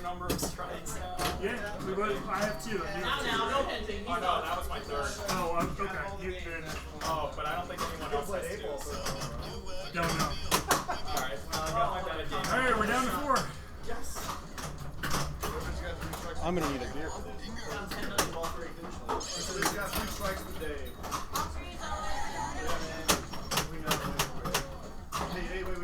number of strikes now. Yeah, I have 2. Now, no hinting. Oh, no, that was my 3rd. Oh, okay. You did. Oh, but I don't think anyone else has 2. Don't know. Alright, I got my bet again. Alright, we're down to 4. Yes. I'm going to need a beer for this. So he's got 3 strikes for Dave. Hey, wait.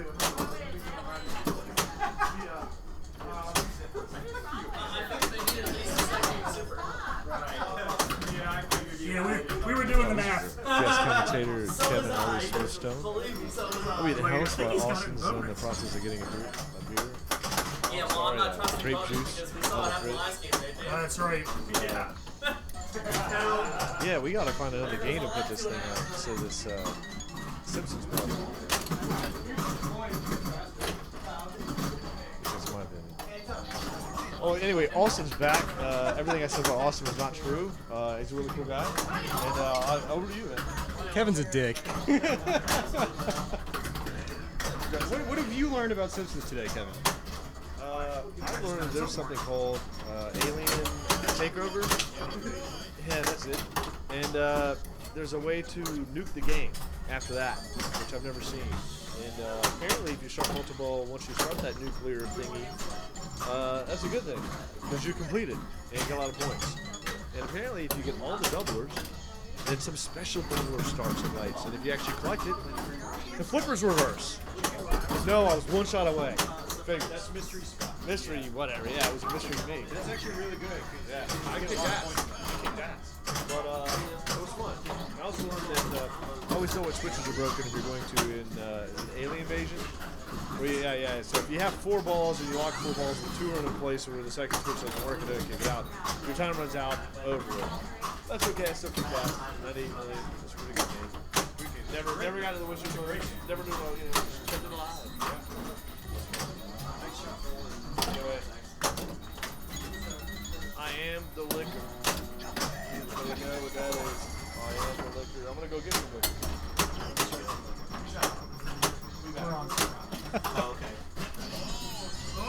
Yeah, we were doing the math. Guest commentator Kevin R. Smithstone. I'll be at the house while Austin's in the process of getting a beer. Yeah, well, I'm not trusting grape Bobby juice. because we saw it happen last game, right? That's right. Yeah. Yeah, we got to find another game to put this thing on. So this Simpsons problem. That's my opinion. Oh, anyway, Austin's back. Everything I said about Austin was not true. He's a really cool guy. And over to you, man. Kevin's a dick. What have you learned about Simpsons today, Kevin? I learned there's something called Alien Takeover. Yeah, that's it. And there's a way to nuke the game after that, which I've never seen. And apparently, if you start multiple, once you start that nuclear thingy, that's a good thing because you complete it and you get a lot of points. And apparently, if you get all the doublers, then some special doubler starts and lights. And if you actually collect it, the flippers reverse. No, I was one shot away. That's mystery spot. Mystery, whatever. Yeah, it was a mystery to me. That's actually really good. Yeah, I kicked ass. but it was fun. I also learned that always know what switches are broken if you're going to in Alien Invasion. Yeah. So if you have 4 balls and you lock 4 balls and 2 are in a place where the second switch doesn't work, it doesn't kick it out. Your time runs out. Over it. That's okay. I still kicked ass. 98 million. That's a really good game. Never got to the Wizards of Race. Never knew about it. Kept it alive. Yeah. Anyway, I am the liquor. You know what that is. I am the liquor. I'm gonna go get some liquor.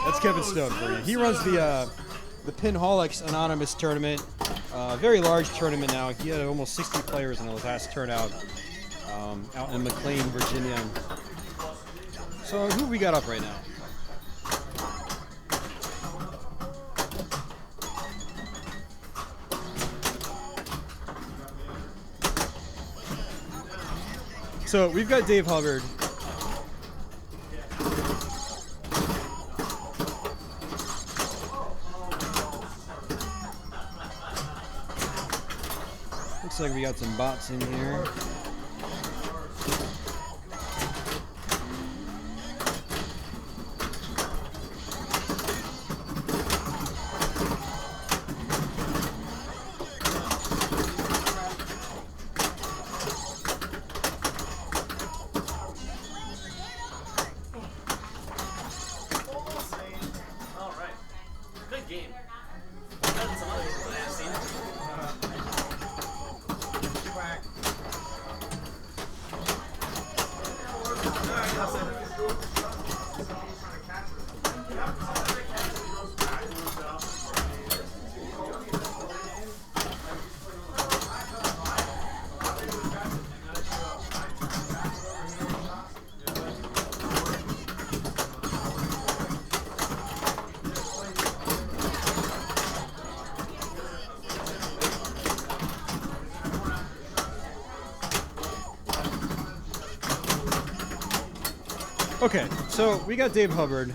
That's Kevin Stone for you. He runs the Pinholics Anonymous tournament. Very large tournament now. He had almost 60 players in his last turnout out in McLean, Virginia. So who we got up right now? So we've got Dave Hubbard. Looks like we got some bots in here. Okay, so we got Dave Hubbard,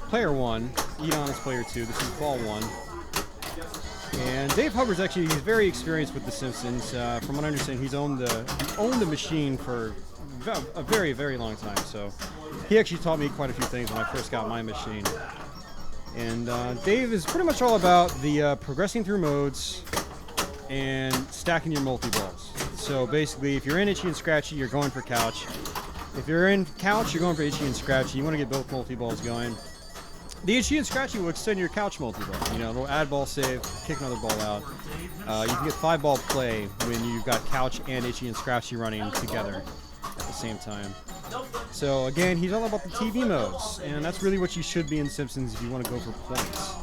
player 1, Edon is player 2, this is ball 1. And Dave Hubbard's actually, he's very experienced with The Simpsons. From what I understand, he owned the machine for a very, very long time. So he actually taught me quite a few things when I first got my machine. And Dave is pretty much all about the progressing through modes and stacking your multi-balls. So basically, if you're in Itchy and Scratchy, you're going for Couch. If you're in Couch, you're going for Itchy and Scratchy. You want to get both multi-balls going. The Itchy and Scratchy will extend your Couch multi-ball. You know, it'll add ball save, kick another ball out. You can get 5-ball play when you've got Couch and Itchy and Scratchy running together at the same time. So again, he's all about the TV modes, and that's really what you should be in Simpsons if you want to go for points.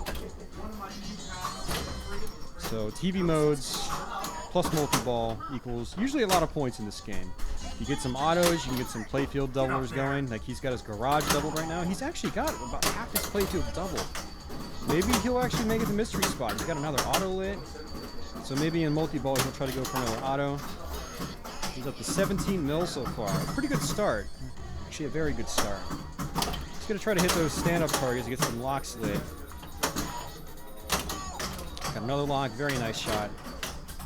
So TV modes plus multi-ball equals usually a lot of points in this game. You get some autos, you can get some playfield doublers going. Like he's got his garage double right now. He's actually got about half his playfield double. Maybe he'll actually make it the mystery spot. He's got another auto lit. So maybe in multi-ball he'll try to go for another auto. He's up to 17 mil so far. Pretty good start. Actually a very good start. He's going to try to hit those stand-up targets to get some locks lit. Got another lock, very nice shot.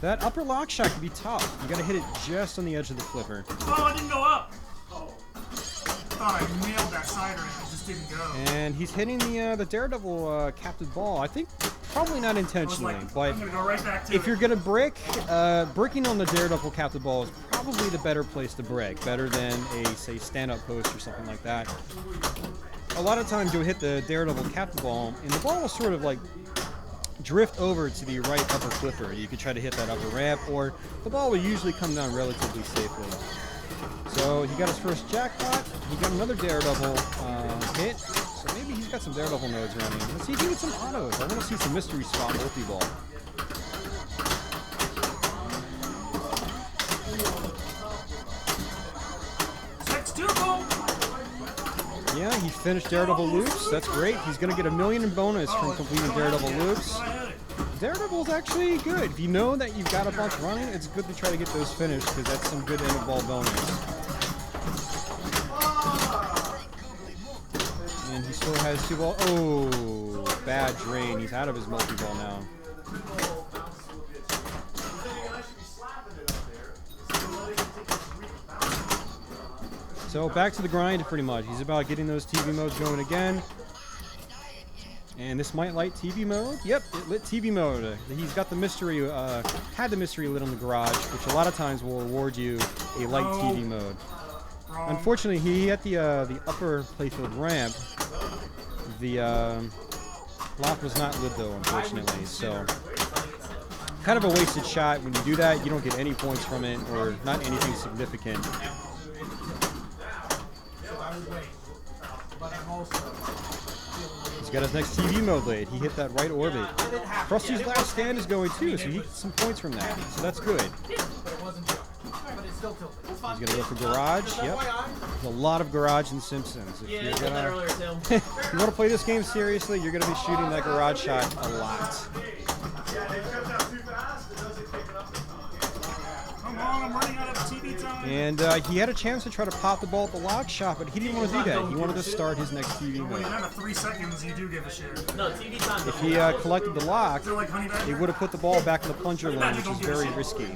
That upper lock shot can be tough. You gotta hit it just on the edge of the flipper. Oh, I didn't go up. Thought I nailed that sider and it just didn't go. And he's hitting the Daredevil captive ball. I think probably not I was intentionally, like, but I'm gonna go right back to if it. you're gonna brick, bricking on the Daredevil captive ball is probably the better place to brick. Better than a, say, stand-up post or something like that. A lot of times you'll hit the Daredevil captive ball, and the ball will sort of like drift over to the right upper flipper. You could try to hit that upper ramp, or the ball will usually come down relatively safely. So he got his first jackpot. He got another Daredevil hit. So maybe he's got some Daredevil nodes running. Let's see if he gets some autos. I want to see some mystery spot multi-ball. Yeah, he finished Daredevil loops. That's great. He's going to get $1 million in bonus from completing Daredevil loops. Daredevil's actually good. If you know that you've got a bunch running, it's good to try to get those finished because that's some good end of ball bonus. And he still has 2 balls. Oh, bad drain. He's out of his multi-ball now. So back to the grind pretty much. He's about getting those TV modes going again. And this might light TV mode. Yep, it lit TV mode. He's got the mystery, had the mystery lit on the garage, which a lot of times will reward you a light TV mode. Unfortunately, he hit the upper playfield ramp. The lock was not lit though, unfortunately. So kind of a wasted shot. When you do that, you don't get any points from it, or not anything significant. He's got his next TV mode lit. He hit that right orbit. Krusty's last stand is going too, so he gets some points from that. So that's good. He's going to go for garage. Yep. There's a lot of garage in Simpsons. If you're gonna, if you want to play this game seriously, you're going to be shooting that garage shot a lot. I'm running out of TV time. And he had a chance to try to pop the ball at the lock shot, but he didn't want to do that. He wanted to start his next TV Well, mode. you have 3 seconds, you do give a shit. No, TV time. If he collected the lock, Is it like Honey he Badger? would have put the ball back in the plunger lane, which is very risky.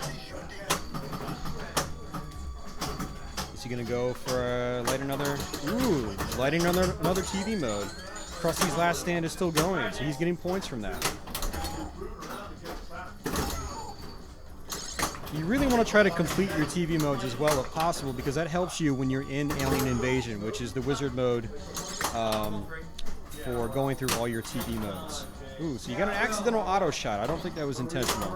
Is he going to go for light another? Ooh, lighting another TV mode. Krusty's last stand is still going, so he's getting points from that. You really want to try to complete your TV modes as well if possible, because that helps you when you're in Alien Invasion, which is the wizard mode for going through all your TV modes. Ooh, so you got an accidental auto shot. I don't think that was intentional.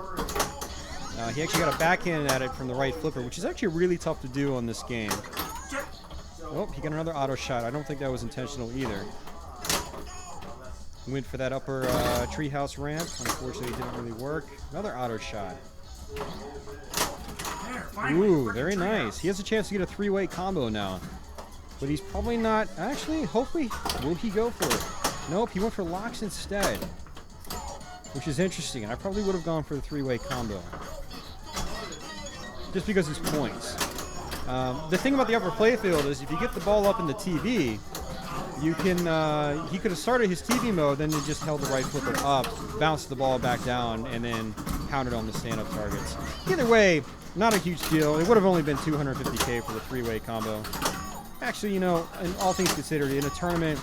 He actually got a backhand at it from the right flipper, which is actually really tough to do on this game. Oh, he got another auto shot. I don't think that was intentional either. Went for that upper treehouse ramp. Unfortunately, it didn't really work. Another auto shot. Ooh, very nice. He has a chance to get a 3-way combo now. But he's probably not... Actually, hopefully... Will he go for it? Nope, he went for locks instead. Which is interesting, and I probably would have gone for the 3-way combo. Just because it's points. The thing about the upper playfield is if you get the ball up in the TV, you can... he could have started his TV mode, then he just held the right flipper up, bounced the ball back down, and then pounded on the stand-up targets. Either way, not a huge deal. It would have only been 250k for the 3-way combo. Actually, you know, in all things considered, in a tournament,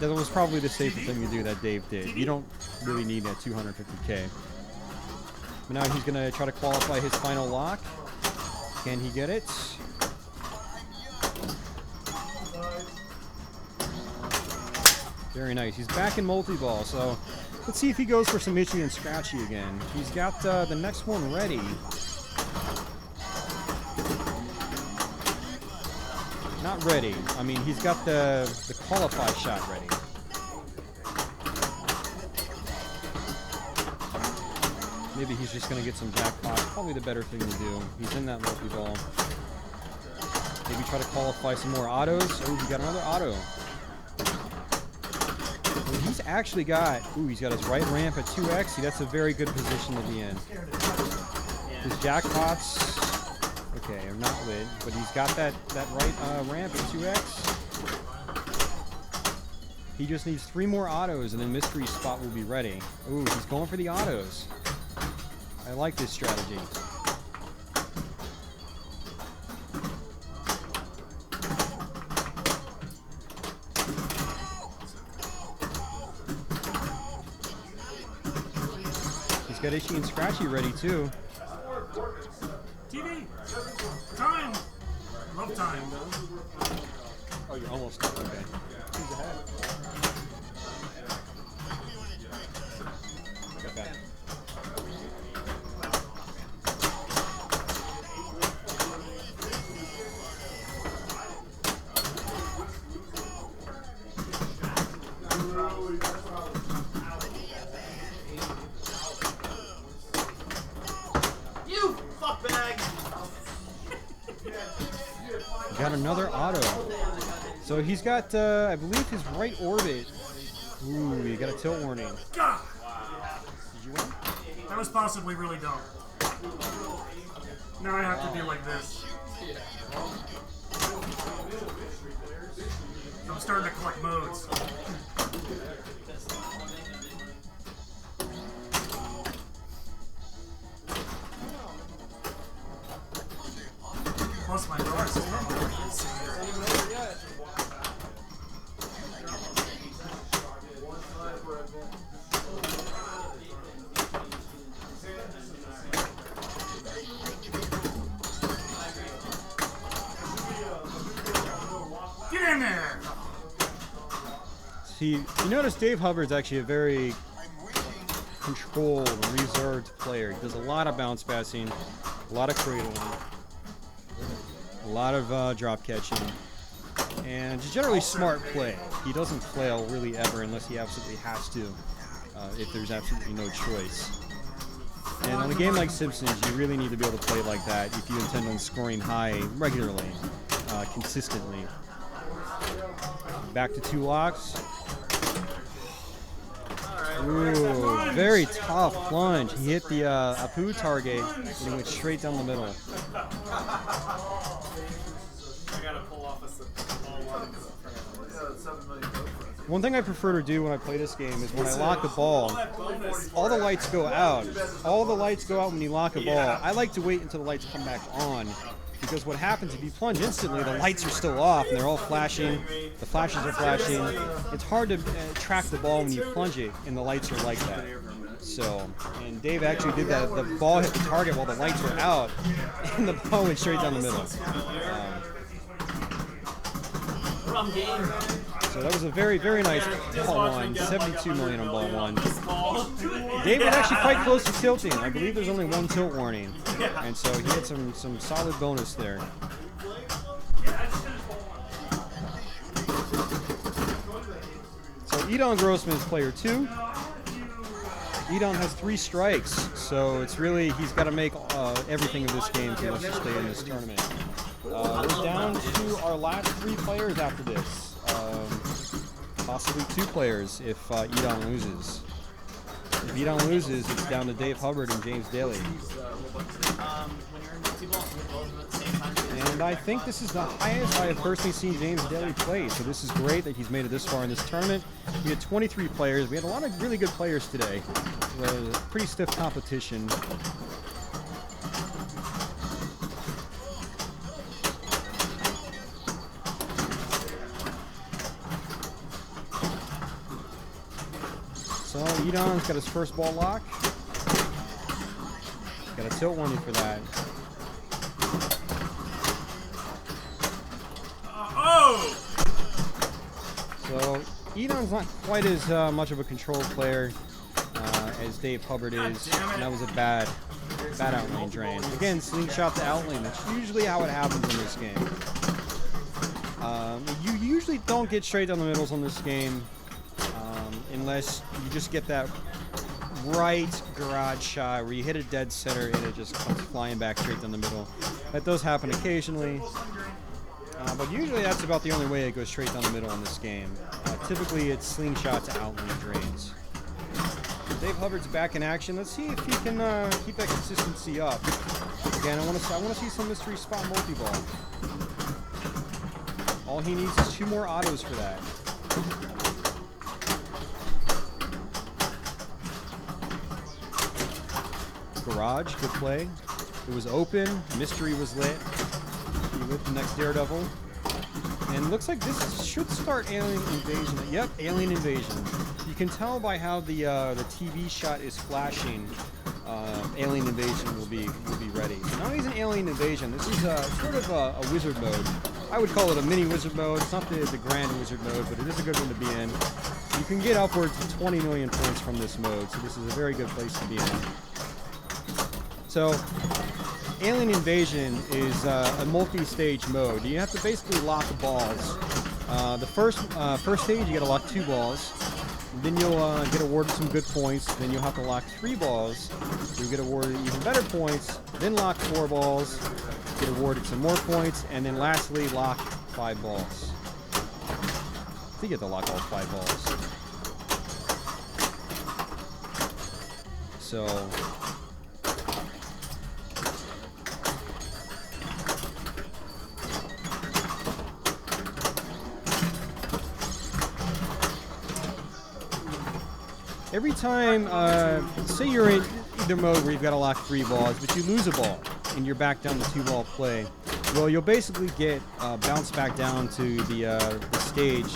that was probably the safest thing to do that Dave did. You don't really need that 250k. But now he's going to try to qualify his final lock. Can he get it? Very nice. He's back in multi-ball, so let's see if he goes for some itchy and scratchy again. He's got the next one ready. Not not ready. I mean, he's got the qualify shot ready. Maybe he's just going to get some jackpot. Probably the better thing to do. He's in that multi-ball. Maybe try to qualify some more autos. Oh, he got another auto. And he's actually got, he's got his right ramp at 2x. See, that's a very good position to be in. His jackpots, okay, are not lit, but he's got that right ramp at 2x. He just needs 3 more autos, and then mystery spot will be ready. Ooh, he's going for the autos. I like this strategy. He's got Itchy and Scratchy ready too. TV! Time! Love time. Oh, you're almost done. Okay. Who's ahead? Okay. You fuckbag! Got another auto. So he's got, I believe, his right orbit. Ooh, you got a tilt warning. God! Did you win? That was possibly really dumb. Now I have to do like this. I'm starting to collect modes. Plus my door system. Get in there! See, you notice Dave Hubbard's actually a very controlled, reserved player. He does a lot of bounce passing, a lot of cradling, a lot of drop catching, and just generally smart play. He doesn't flail really ever unless he absolutely has to, if there's absolutely no choice. And on a game like Simpsons, you really need to be able to play like that if you intend on scoring high regularly, consistently. Back to 2 locks. Ooh, very tough plunge. He hit the Apu target and he went straight down the middle. I gotta pull off a One thing I prefer to do when I play this game is when I lock a ball, all the lights go out. All the lights go out when you lock a ball. I like to wait until the lights come back on, because what happens if you plunge instantly, the lights are still off and they're all flashing. The flashes are flashing. It's hard to track the ball when you plunge it and the lights are like that. So, and Dave actually did that. The ball hit the target while the lights were out and the ball went straight down the middle. Rum game. So that was a very, very nice ball one. 72 million on ball one. Dave was actually quite close to tilting. I believe there's only 1 tilt warning. And so he had some solid bonus there. So Edon Grossman is player 2. Edon has 3 strikes, so it's really, he's got to make everything of this game if he wants to stay in this tournament. We're down to our last 3 players after this. Possibly 2 players if Edon loses. If Edon loses, it's down to Dave Hubbard and James Daly. And I think this is the highest I have personally seen James Daly play, so this is great that he's made it this far in this tournament. We had 23 players. We had a lot of really good players today. Pretty stiff competition. So Edon's got his first ball lock. Got a tilt warning for that. So Edon's not quite as much of a controlled player as Dave Hubbard is, and that was a bad outlane drain. Again, slingshot to outlane. That's usually how it happens in this game. You usually don't get straight down the middles on this game unless you just get that right garage shot where you hit a dead center and it just comes flying back straight down the middle. That does happen occasionally, but usually that's about the only way it goes straight down the middle in this game. Typically it's slingshot to outline drains. Dave Hubbard's back in action. Let's see if he can keep that consistency up. Again, I want to see some mystery spot multi-ball. All he needs is 2 more autos for that. Garage, good play. It was open. Mystery was lit. He lit the next Daredevil. And looks like this should start Alien Invasion. Yep, Alien Invasion. You can tell by how the TV shot is flashing. Alien Invasion will be ready. So now he's in Alien Invasion. This is sort of a wizard mode. I would call it a mini wizard mode. It's not the grand wizard mode, but it is a good one to be in. You can get upwards of 20 million points from this mode, so this is a very good place to be in. So, Alien Invasion is a multi-stage mode. You have to basically lock balls. The first stage, you got to lock 2 balls. Then you'll get awarded some good points. Then you'll have to lock 3 balls. You'll get awarded even better points. Then lock 4 balls. Get awarded some more points. And then lastly, lock 5 balls. I think you have to lock all 5 balls. So... every time, say you're in either mode where you've got to lock 3 balls, but you lose a ball and you're back down to 2-ball play, well, you'll basically get bounced back down to the stage,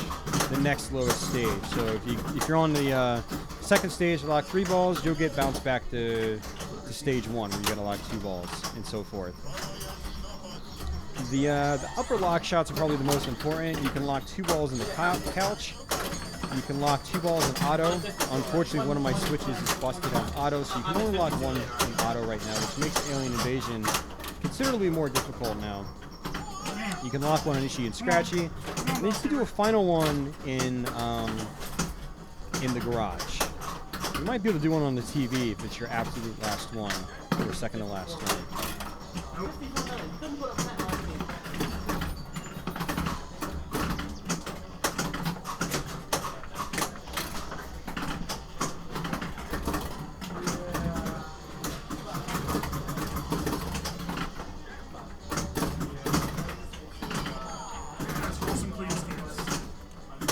the next lowest stage. So if you're on the second stage to lock 3 balls, you'll get bounced back to stage 1 where you got to lock 2 balls and so forth. The upper lock shots are probably the most important. You can lock 2 balls in the couch. You can lock 2 balls in auto. Unfortunately, one of my switches is busted on auto, so you can only lock 1 in auto right now, which makes Alien Invasion considerably more difficult now. You can lock 1 on Itchy and Scratchy, and then you can do a final one in the garage. You might be able to do one on the TV if it's your absolute last one, or second to last one.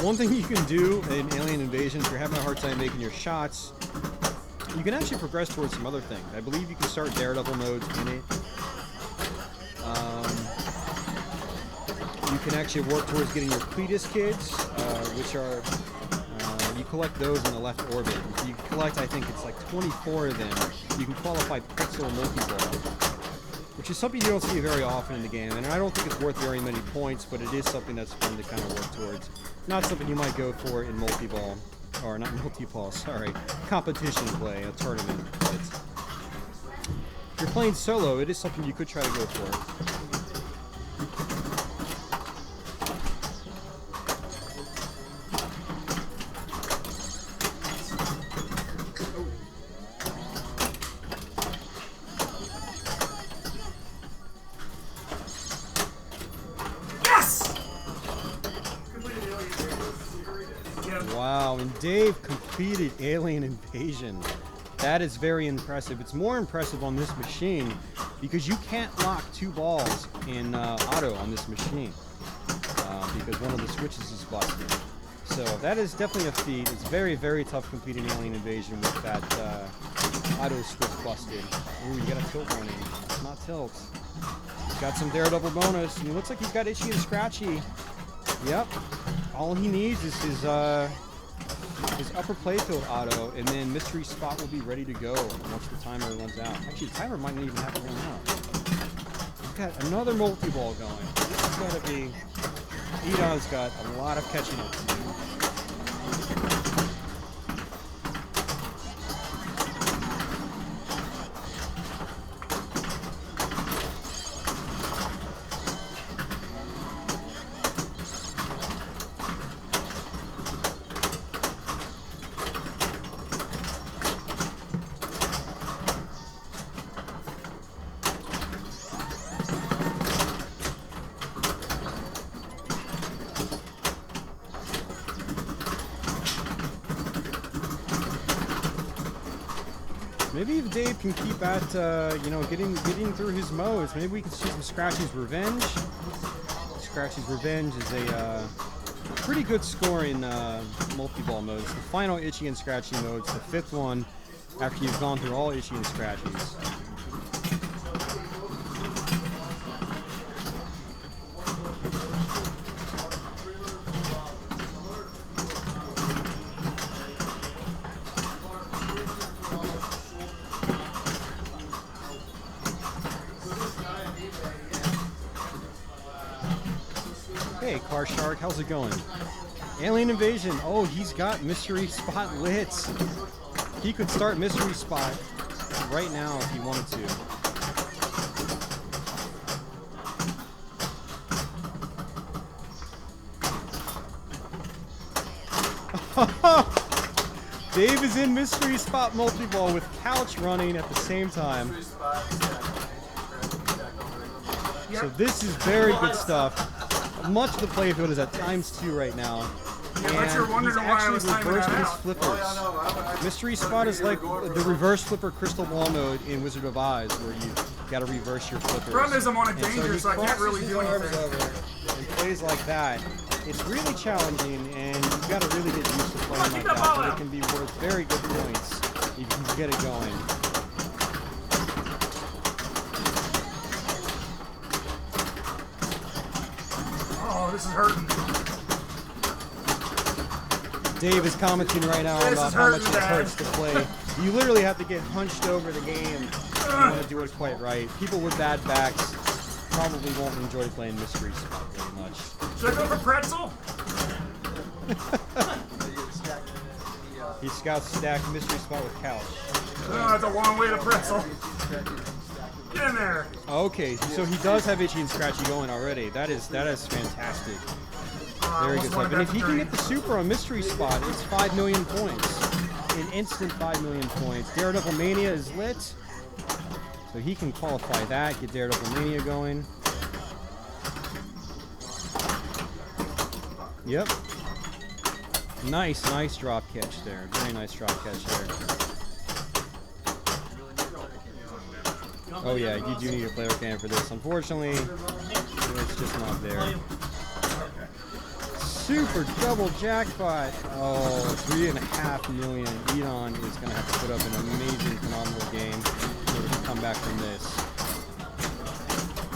One thing you can do in Alien Invasion, if you're having a hard time making your shots, you can actually progress towards some other things. I believe you can start Daredevil modes in it. You can actually work towards getting your Cletus kids, which are, you collect those in the left orbit. If you collect, I think it's like 24 of them, you can qualify Pixel Multi-Ball, which is something you don't see very often in the game. And I don't think it's worth very many points, but it is something that's fun to kind of work towards. Not something you might go for in multi-ball, or not multi-ball, sorry, competition play, a tournament. But if you're playing solo, it is something you could try to go for. Wow, and Dave completed Alien Invasion. That is very impressive. It's more impressive on this machine because you can't lock 2 balls in auto on this machine because one of the switches is busted. So that is definitely a feat. It's very, very tough completing Alien Invasion with that auto switch busted. Ooh, you got a tilt warning. It's not tilt. He's got some Daredevil bonus, and it looks like he's got Itchy and Scratchy. Yep. All he needs is his upper playfield auto, and then Mystery Spot will be ready to go once the timer runs out. Actually, the timer might not even have to run out. We've got another multi-ball going. This is going to be... Edon's got a lot of catching up to do. Maybe if Dave can keep at, you know, getting through his modes, maybe we can see some Scratchy's Revenge. Scratchy's Revenge is a pretty good score in multi-ball modes. The final Itchy and Scratchy modes, the 5th one after you've gone through all Itchy and Scratchies. Hey, Car Shark, how's it going? Alien Invasion. Oh, he's got Mystery Spot lit. He could start Mystery Spot right now if he wanted to. Dave is in Mystery Spot multi-ball with Couch running at the same time. So this is very good stuff. Much of the playfield is at ×2 right now. Yeah, but you're And wondering he's why I actually was timing reversed that his out. flippers. Mystery Spot is like the reverse flipper crystal ball mode in Wizard of Oz, where you gotta reverse your flippers. Problem is I'm on a And danger, he so I can't crosses really his do arms anything. over and plays like that. It's really challenging, and you've got to really get used to playing like that. But it can be worth very good points if you can get it going. Oh, this is hurting. Dave is commenting right now This about is how much hurting it bad. hurts to play. You literally have to get hunched over the game if you want to do it quite right. People with bad backs probably won't enjoy playing Mystery Spot very much. Should I go for pretzel? He's got stacked Mystery Spot with Couch. Oh, that's a long way to pretzel. Get in there. Okay, so he does have Itchy and Scratchy going already. That is fantastic. Very good stuff. And if he can get the super on Mystery Spot, it's 5 million points. An instant 5 million points. Daredevil Mania is lit. So he can qualify that, get Daredevil Mania going. Yep. Nice drop catch there. Very nice drop catch there. Oh yeah, you do need a player cam for this. Unfortunately, it's just not there. Super double jackpot. Oh, 3.5 million. Edon is going to have to put up an amazing, phenomenal game in order to come back from this.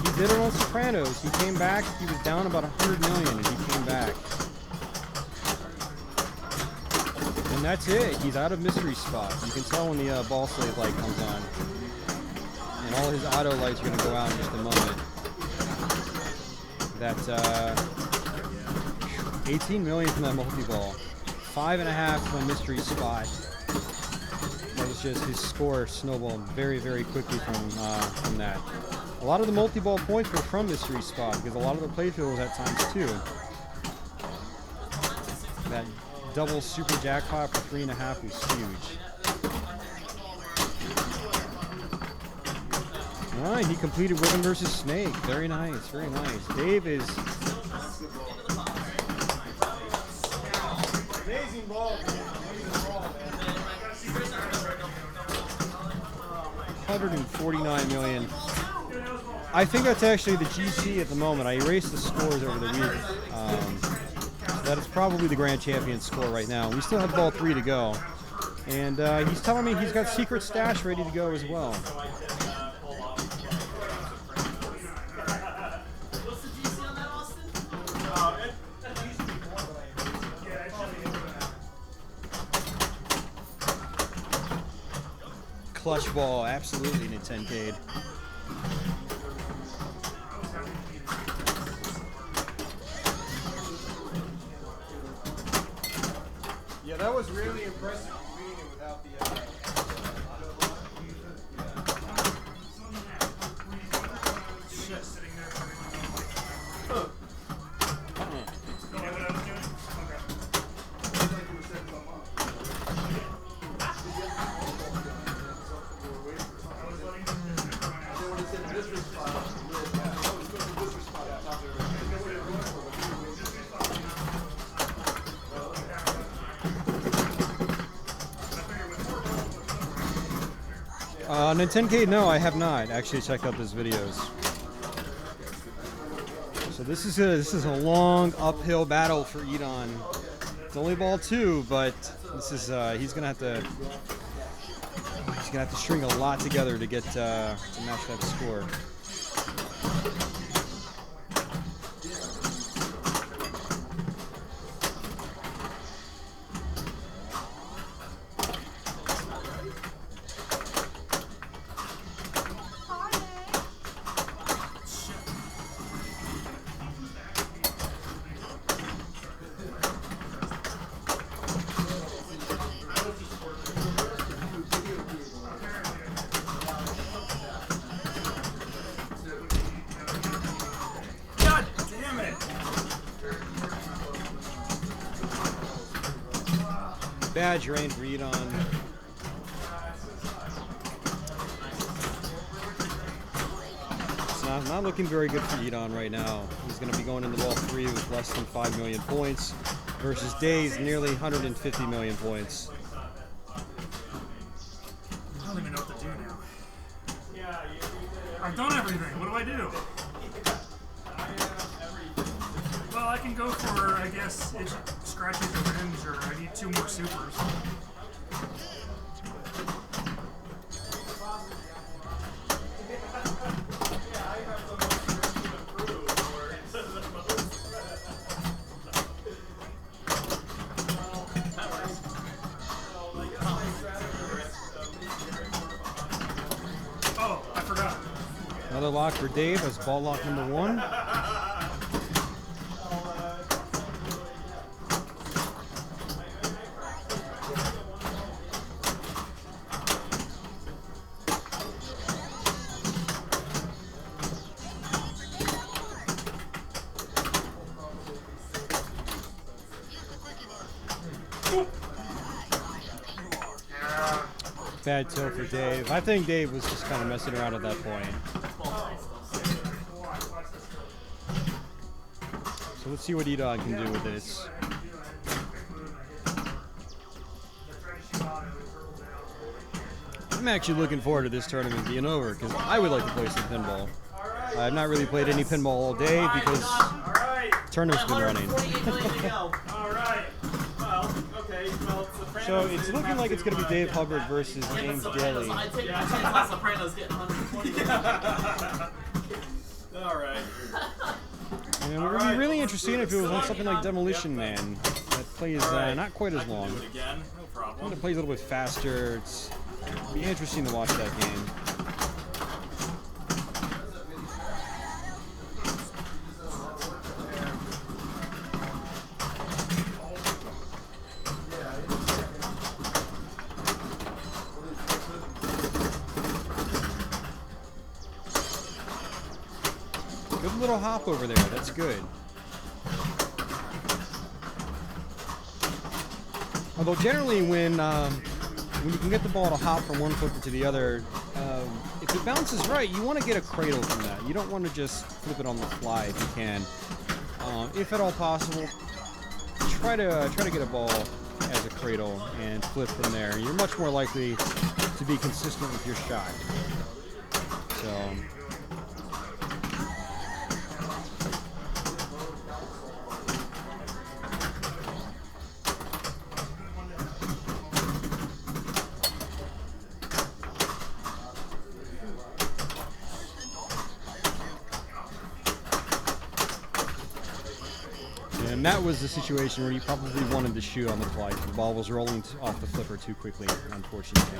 He did it on Sopranos. He came back. He was down about 100 million, and he came back. And that's it. He's out of Mystery Spot. You can tell when the ball slave light comes on. And all his auto lights are going to go out in just a moment. That, 18 million from that multi-ball. 5.5 from Mystery Spot. That was just his score snowballed very, very quickly from that. A lot of the multi-ball points were from Mystery Spot because a lot of the playfield was at ×2. That double super jackpot for 3.5 was huge. Alright, he completed Wiggum versus Snake. Very nice, very nice. Dave is... Amazing ball, man. Amazing ball, man. 149 million. I think that's actually the GC at the moment. I erased the scores over the week. That is probably the grand champion score right now. We still have ball 3 to go. And he's telling me he's got Secret Stash ready to go as well. Clutch ball, absolutely, Nintendo. Yeah, that was really impressive reading it without the Nintendo, no, I have not actually checked out those videos. So this is a long uphill battle for Edon. It's only ball 2, but this is he's gonna have to string a lot together to get to match that score. God damn it! Bad drain for Edon. It's not looking very good for Edon right now. He's going to be going into ball 3 with less than 5 million points versus Dave's nearly 150 million points. I don't even know what to do now. I've done everything. What do I do? Well, I can go for, I guess, scratches revenge, or I need 2 more supers. Oh, I forgot. Another lock for Dave as ball lock number 1. Bad tilt for Dave. I think Dave was just kind of messing around at that point. So let's see what Edon can do with this. I'm actually looking forward to this tournament being over because I would like to play some pinball. I've not really played any pinball all day because tournament's been running. Alright. Well, okay. Well, Sopranos So it's looking like it's going to be Dave Hubbard versus James Daly. I take my chance on Sopranos getting 120. Alright. And it would be really interesting if it was on something like Demolition Man that plays not quite as long. Again, no One problem. that plays a little bit faster. It'd be interesting to watch that game. Good little hop over there. That's good. Although generally when you can get the ball to hop from one flipper to the other, if it bounces right, you want to get a cradle from that. You don't want to just flip it on the fly if you can. If at all possible, try to get a ball as a cradle and flip from there. You're much more likely to be consistent with your shot. So. And that was the situation where you probably wanted to shoot on the fly. The ball was rolling off the flipper too quickly, unfortunately.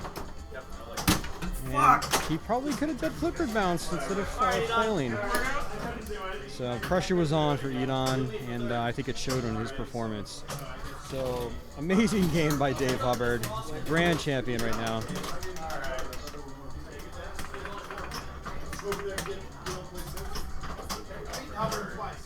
And he probably could have done flipper bounce instead of flailing. So pressure was on for Edon, and I think it showed on his performance. So amazing game by Dave Hubbard, grand champion right now. Hubbard twice.